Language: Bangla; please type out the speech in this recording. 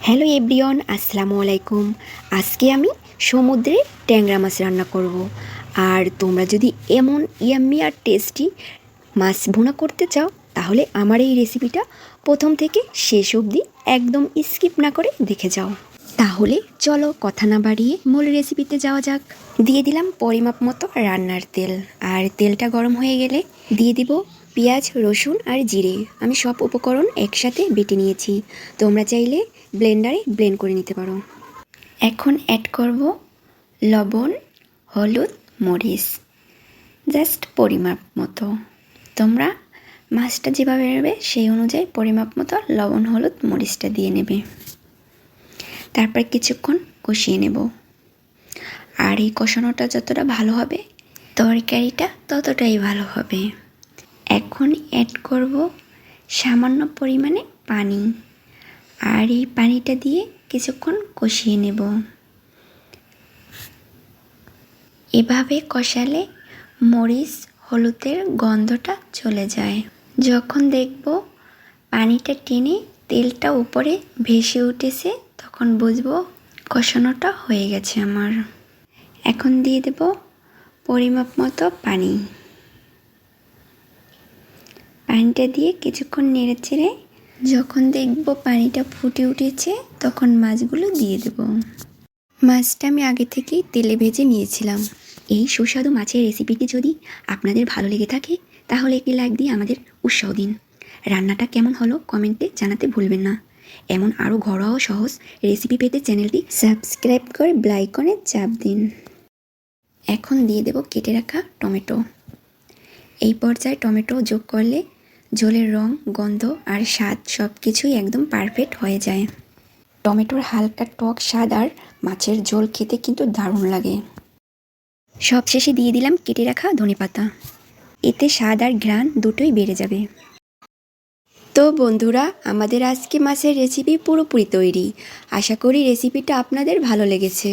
হ্যালো এভরিওয়ান, আসসালামু আলাইকুম। আজকে আমি সমুদ্রে ট্যাংরা মাছ রান্না করব। আর তোমরা যদি এমন ইয়াম্মি আর টেস্টি মাছ ভুনা করতে চাও তাহলে আমার এই রেসিপিটা প্রথম থেকে শেষ অবধি একদম স্কিপ না করে দেখে যাও। তাহলে চলো কথা না বাড়িয়ে মূল রেসিপিতে যাওয়া যাক। দিয়ে দিলাম পরিমাপ মতো রান্নার তেল, আর তেলটা গরম হয়ে গেলে দিয়ে দিব পেঁয়াজ, রসুন আর জিরে। আমি সব উপকরণ একসাথে বেটে নিয়েছি, তোমরা চাইলে ব্লেন্ডারে ব্লেন্ড করে নিতে পারো। এখন অ্যাড করব লবণ, হলুদ, মরিচ, জাস্ট পরিমাপ মতো। তোমরা মাছটা যেভাবে নেবে সেই অনুযায়ী পরিমাপ মতো লবণ, হলুদ, মরিচটা দিয়ে নেবে। তারপর কিছুক্ষণ কষিয়ে নেব। আর এই কষানোটা যতটা ভালো হবে তরকারিটা ততটাই ভালো হবে। এখন অ্যাড করব সামান্য পরিমাণে পানি, আর এই পানিটা দিয়ে কিছুক্ষণ কষিয়ে নেব। এভাবে কষালে মরিচ, হলুদের গন্ধটা চলে যায়। যখন দেখব পানিটা টেনে তেলটা উপরে ভেসে উঠেছে তখন বুঝবো কষানোটা হয়ে গেছে আমার। এখন দিয়ে দেব পরিমাপ মতো পানি। পানিটা দিয়ে কিছুক্ষণ নেড়ে চেড়ে যখন দেখব পানিটা ফুটে উঠেছে তখন মাছগুলো দিয়ে দেব। মাছটা আমি আগে থেকেই তেলে ভেজে নিয়েছিলাম। এই সুস্বাদু মাছের রেসিপিটি যদি আপনাদের ভালো লেগে থাকে তাহলে একটি লাইক দিয়ে আমাদের উৎসাহ দিন। রান্নাটা কেমন হলো কমেন্টে জানাতে ভুলবেন না। এমন আরও ঘরোয়া ও সহজ রেসিপি পেতে চ্যানেলটি সাবস্ক্রাইব করে বেল আইকনে চাপ দিন। এখন দিয়ে দেব কেটে রাখা টমেটো। এই পর্যায়ে টমেটো যোগ করলে ঝোলের রং, গন্ধ আর স্বাদ সব কিছুই একদম পারফেক্ট হয়ে যায়। টমেটোর হালকা টক স্বাদ আর মাছের ঝোল খেতে কিন্তু দারুণ লাগে। সবশেষে দিয়ে দিলাম কেটে রাখা ধনেপাতা। এতে স্বাদ আর ঘ্রাণ দুটোই বেড়ে যাবে। তো বন্ধুরা, আমাদের আজকে মাছের রেসিপি পুরোপুরি তৈরি। আশা করি রেসিপিটা আপনাদের ভালো লেগেছে।